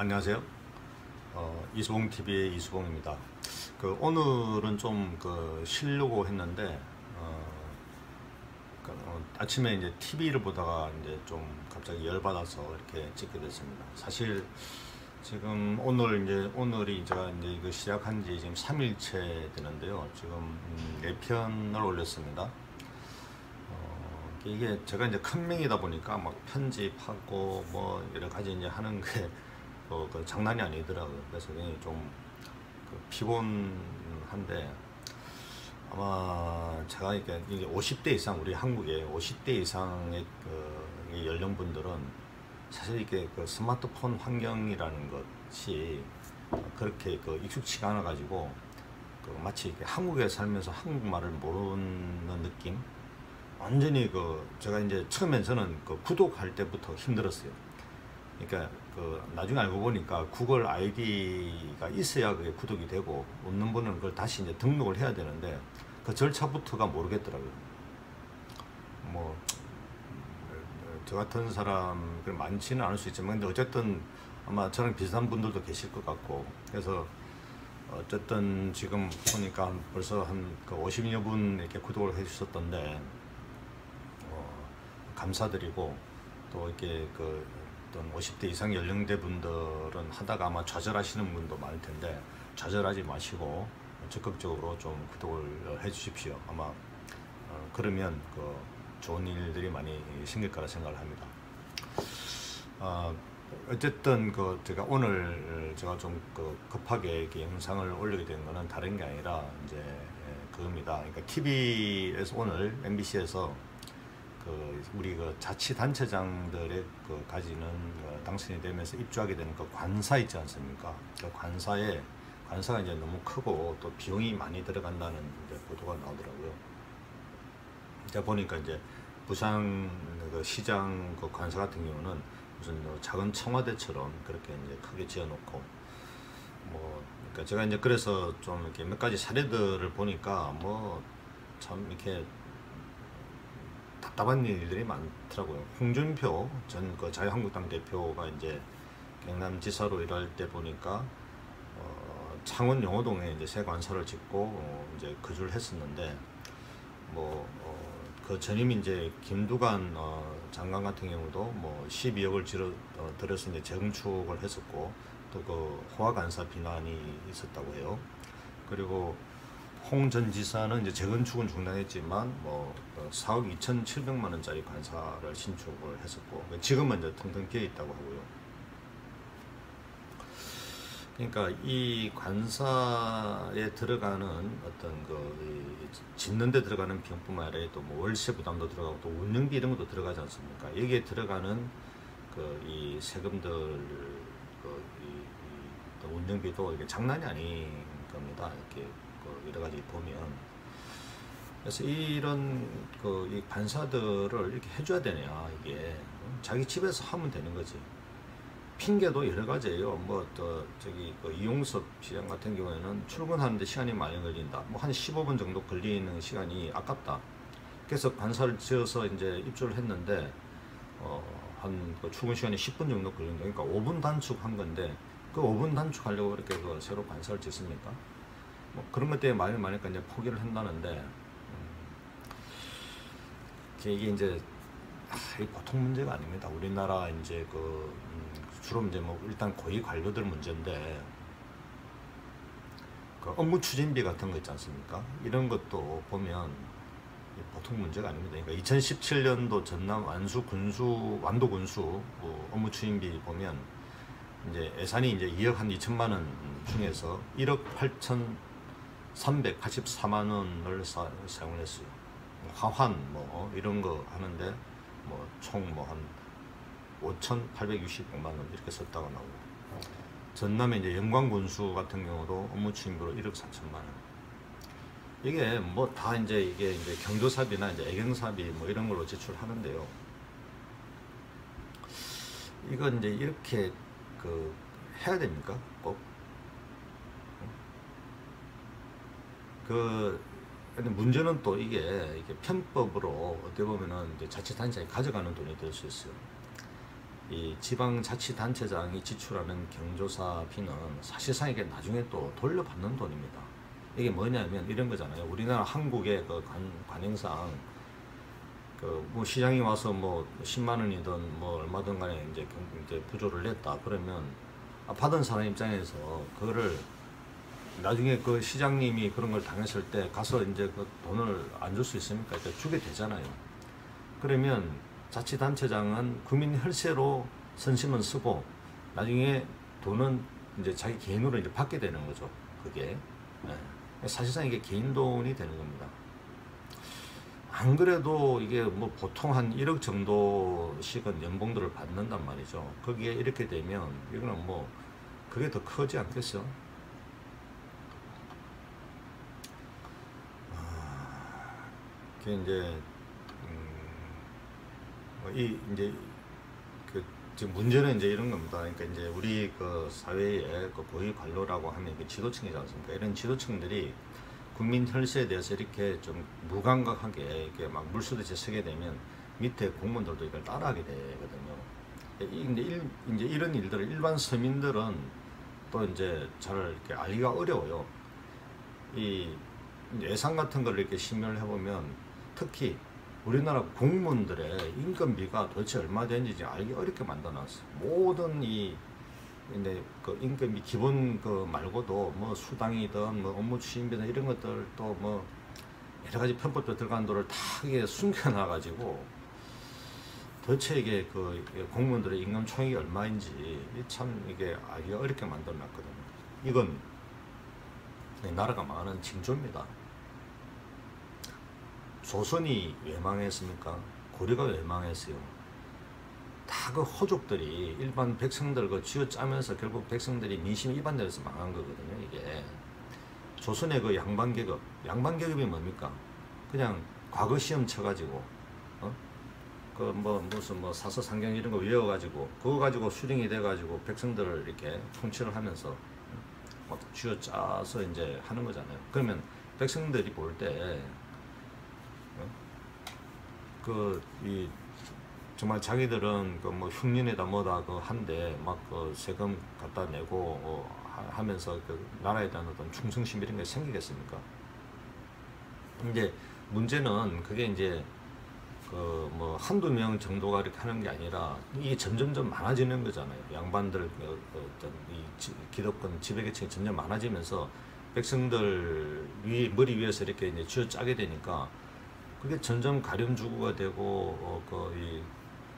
안녕하세요. 이수봉TV의 이수봉입니다. 오늘은 좀 쉬려고 했는데, 아침에 이제 TV를 보다가 이제 좀 갑자기 열받아서 이렇게 찍게 됐습니다. 사실 지금 오늘이 제가 이제 이거 시작한 지 지금 3일째 되는데요. 지금 4편을 올렸습니다. 이게 제가 이제 큰 명이다 보니까 막 편집하고 뭐 여러 가지 이제 하는 게 장난이 아니더라고요. 그래서 굉장히 좀 피곤한데, 아마 제가 이게 50대 이상, 우리 한국에 50대 이상의 연령분들은 사실 이게 스마트폰 환경이라는 것이 그렇게 익숙치가 않아 가지고 마치 한국에 살면서 한국말을 모르는 느낌. 완전히 제가 이제 처음엔 저는 구독할 때부터 힘들었어요. 그러니까 나중에 알고 보니까 구글 아이디가 있어야 그게 구독이 되고, 없는 분은 그걸 다시 이제 등록을 해야 되는데 그 절차부터가 모르겠더라고요. 뭐 저 같은 사람 많지는 않을 수 있지만, 근데 어쨌든 아마 저랑 비슷한 분들도 계실 것 같고, 그래서 어쨌든 지금 보니까 벌써 한 50여 분 이렇게 구독을 해주셨던데 감사드리고, 또 이렇게 어떤 50대 이상 연령대 분들은 하다가 아마 좌절하시는 분도 많을 텐데, 좌절하지 마시고 적극적으로 좀 구독을 해 주십시오. 아마 그러면 좋은 일들이 많이 생길 거라 생각을 합니다. 어쨌든 제가 오늘 제가 좀 급하게 이렇게 영상을 올리게 된 거는 다른 게 아니라 이제 그겁니다. 그러니까 TV에서 오늘 MBC에서 우리 자치단체장들의 가지는 당선이 되면서 입주하게 되는 관사 있지 않습니까? 관사가 이제 너무 크고 또 비용이 많이 들어간다는 이제 보도가 나오더라고요. 제가 보니까 이제 부산 시장 관사 같은 경우는 무슨 작은 청와대처럼 그렇게 이제 크게 지어놓고, 그러니까 제가 이제 그래서 좀 이렇게 몇 가지 사례들을 보니까 참 이렇게 답답한 일들이 많더라고요. 홍준표 전 자유한국당 대표가 이제 경남지사로 일할 때 보니까 창원 용호동에 이제 새 관사를 짓고 이제 거주를 했었는데, 그 전임 이제 김두관 장관 같은 경우도 12억을 들여서 이제 재건축을 했었고, 또 호화 관사 비난이 있었다고 해요. 그리고 홍 전 지사는 이제 재건축은 중단했지만 4억 2,700만 원짜리 관사를 신축을 했었고, 지금은 이제 텅텅 비어 있다고 하고요. 그러니까 이 관사에 들어가는 어떤 짓는 데 들어가는 비용뿐만 아니라 또 월세 부담도 들어가고 또 운영비 이런 것도 들어가지 않습니까? 여기에 들어가는 이 세금들, 또 운영비도 이게 장난이 아닌 겁니다. 이렇게 여러 가지 보면. 그래서 이런 이 관사들을 이렇게 해줘야 되냐, 이게 자기 집에서 하면 되는 거지. 핑계도 여러 가지예요. 이용섭 시장 같은 경우에는 출근하는데 시간이 많이 걸린다. 한 15분 정도 걸리는 시간이 아깝다. 그래서 관사를 지어서 이제 입주를 했는데 출근 시간이 10분 정도 걸린다. 그러니까 5분 단축한 건데, 그 5분 단축하려고 이렇게 새로 관사를 짓습니까? 그런 것 때문에 말이 많으니까 이제 포기를 한다는데, 이게 이제 보통 문제가 아닙니다. 우리나라 이제 주로 이제 일단 고위 관료들 문제인데, 업무 추진비 같은 거 있지 않습니까? 이런 것도 보면 보통 문제가 아닙니다. 그러니까 2017년도 전남 완도 군수 업무 추진비 보면 이제 예산이 이제 2억 한 2천만 원 중에서 1억 8,384만 원을 사용을 했어요. 화환 이런 거 하는데 총 한 5,860만 원 이렇게 썼다가 나오고, 전남의 이제 영광군수 같은 경우도 업무 추진비로 1억 4천만 원. 이게 다 이제 경조사비나 이제 애경사비 이런 걸로 제출하는데요. 이건 이제 이렇게 해야 됩니까? 꼭? 근데 문제는 또 이게 편법으로 어떻게 보면은 이제 자치단체에 가져가는 돈이 될 수 있어요. 이 지방자치단체장이 지출하는 경조사비는 사실상 이게 나중에 또 돌려받는 돈입니다. 이게 뭐냐면 이런 거잖아요. 우리나라 한국의 그 관행상 그 뭐 시장이 와서 뭐 10만 원이든 뭐 얼마든 간에 이제 부조를 냈다 그러면 받은 사람 입장에서 그거를 나중에 그 시장님이 그런 걸 당했을 때 가서 이제 그 돈을 안 줄 수 있습니까? 그러니까 주게 되잖아요. 그러면 자치단체장은 국민 혈세로 선심은 쓰고 나중에 돈은 이제 자기 개인으로 이제 받게 되는 거죠. 그게 사실상 이게 개인 돈이 되는 겁니다. 안 그래도 이게 뭐 보통 한 1억 정도씩은 연봉들을 받는단 말이죠. 거기에 이렇게 되면 이거는 뭐 그게 더 크지 않겠어? 그게 이제 이 이제 그 지금 문제는 이제 이런 겁니다. 그러니까 이제 우리 그 사회의 그 고위 관료라고 하면 그 지도층이지 않습니까? 이런 지도층들이 국민 혈세에 대해서 이렇게 좀 무감각하게 이렇게 막 물쓰듯이 쓰게 되면 밑에 공무원들도 이걸 따라하게 되거든요. 이제 이런 일들을 일반 서민들은 또 이제 잘 이렇게 알기가 어려워요. 이 예산 같은 걸 이렇게 심의를 해보면 특히 우리나라 공무원들의 인건비가 도대체 얼마 되는지 알기 어렵게 만들어놨어요. 모든 근데 그 임금이 기본 그 말고도 뭐 수당이든 뭐 업무 추진비든 이런 것들 또 뭐 여러 가지 편법에 들어간 돈을 다 이게 숨겨놔가지고 도대체 이게 그 공무원들의 임금 총액이 얼마인지 참 이게 알기가 어렵게 만들어놨거든요. 이건 나라가 망하는 징조입니다. 조선이 왜 망했습니까? 고려가 왜 망했어요? 다 그 호족들이 일반 백성들 그 쥐어짜면서 결국 백성들이 민심 이반되어서 망한 거거든요. 이게 조선의 그 양반계급이 뭡니까? 그냥 과거 시험 쳐가지고 그 뭐 무슨 뭐 사서상경 이런 거 외워가지고 그거 가지고 수령이 돼가지고 백성들을 이렇게 통치를 하면서 막 쥐어짜서 이제 하는 거잖아요. 그러면 백성들이 볼때 이 정말 자기들은 그 뭐 흉년에다 뭐다 그 한데 막 그 세금 갖다 내고 하면서 그 나라에 대한 어떤 충성심 이런 게 생기겠습니까? 근데 문제는 그게 이제 그 뭐 한두 명 정도가 이렇게 하는 게 아니라 이게 점점점 많아지는 거잖아요. 양반들 어떤 이 기득권 지배계층이 점점 많아지면서 백성들 머리 위에서 이렇게 이제 쥐어짜게 되니까 그게 점점 가렴주구가 되고 이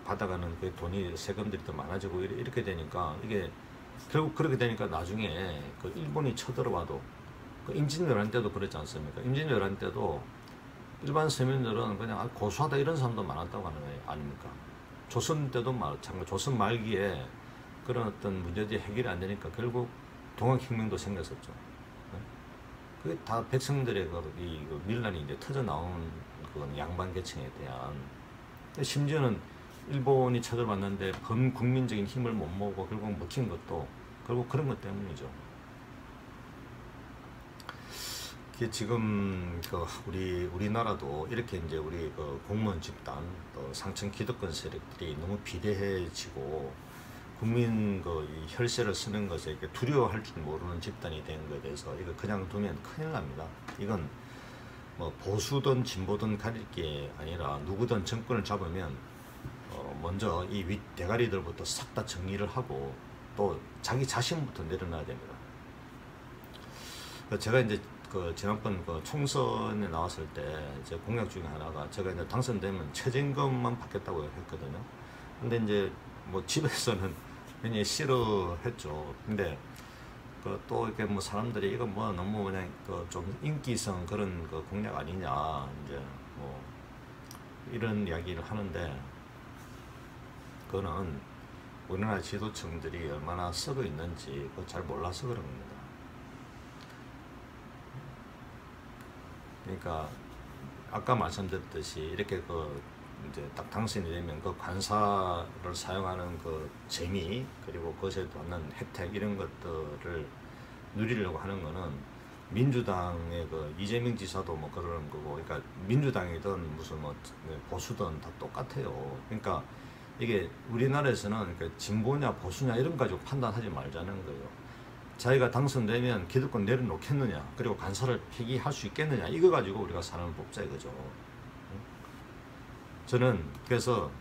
받아가는 그 돈이 세금들이 더 많아지고 이렇게 되니까 이게 결국 그렇게 되니까 나중에 그 일본이 쳐들어와도 그 임진왜란 때도 그랬지 않습니까? 임진왜란 때도 일반 서민들은 그냥 고수하다 이런 사람도 많았다고 하는 거예요. 아닙니까? 조선 때도 마찬가지. 조선 말기에 그런 어떤 문제들이 해결이 안 되니까 결국 동학혁명도 생겼었죠. 그게 다 백성들의 이 밀란이 이제 터져 나온 그건 양반 계층에 대한 심지어는 일본이 쳐들어왔는데 범국민적인 힘을 못 모으고 결국 먹힌 것도 결국 그런 것 때문이죠. 이게 지금 그 우리나라도 이렇게 이제 우리 그 공무원 집단 또 상층 기득권 세력들이 너무 비대해지고 국민 이 혈세를 쓰는 것에 이렇게 두려워할 줄 모르는 집단이 된 것에 대해서 이거 그냥 두면 큰일 납니다. 이건 뭐 보수든 진보든 가릴 게 아니라 누구든 정권을 잡으면 먼저 이 윗 대가리들부터 싹 다 정리를 하고 또 자기 자신부터 내려놔야 됩니다. 제가 이제 그 지난번 그 총선에 나왔을 때 제 공약 중에 하나가 제가 이제 당선되면 최저임금만 받겠다고 했거든요. 근데 이제 뭐 집에서는 굉장히 싫어했죠. 근데 또 이렇게 뭐 사람들이 이거 뭐 너무 그냥 좀 인기성 그런 그 공약 아니냐 이제 뭐 이런 이야기를 하는데 그거는 우리나라 지도층들이 얼마나 썩어 있는지 잘 몰라서 그런 겁니다. 그러니까 아까 말씀드렸듯이 이렇게 이제 딱 당선이 되면 그 관사를 사용하는 그 재미 그리고 그것에 받는 혜택 이런 것들을 누리려고 하는 거는 민주당의 그 이재명 지사도 뭐 그러는 거고 그러니까 민주당이든 무슨 뭐 보수든 다 똑같아요. 그러니까 이게 우리나라에서는 그러니까 진보냐 보수냐 이런 거 가지고 판단하지 말자는 거예요. 자기가 당선되면 기득권 내려놓겠느냐, 그리고 간사를 폐기할 수 있겠느냐, 이거 가지고 우리가 사람을 뽑자 이거죠. 저는 그래서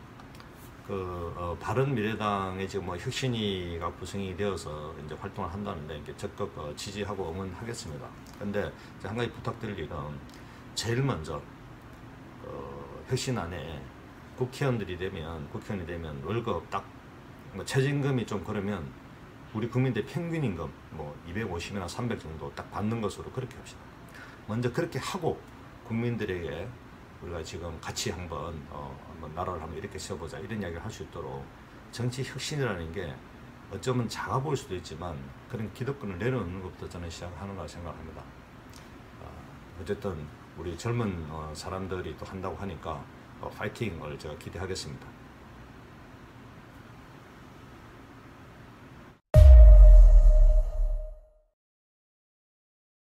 바른미래당의 지금 뭐 혁신위가 구성이 되어서 이제 활동을 한다는데 이렇게 적극 지지하고 응원하겠습니다. 근데 한 가지 부탁드릴 일은 제일 먼저 혁신안에 국회의원이 되면 월급 딱 뭐 최저임금이 좀 그러면 우리 국민들 평균임금 뭐 250이나 300 정도 딱 받는 것으로 그렇게 합시다. 먼저 그렇게 하고 국민들에게 우리가 지금 같이 한번 나라를 한번 이렇게 세워보자 이런 이야기를 할 수 있도록 정치 혁신이라는 게 어쩌면 작아 보일 수도 있지만 그런 기득권을 내려놓는 것부터 저는 시작하는 걸 생각합니다. 어쨌든 우리 젊은 사람들이 또 한다고 하니까 파이팅을 제가 기대하겠습니다.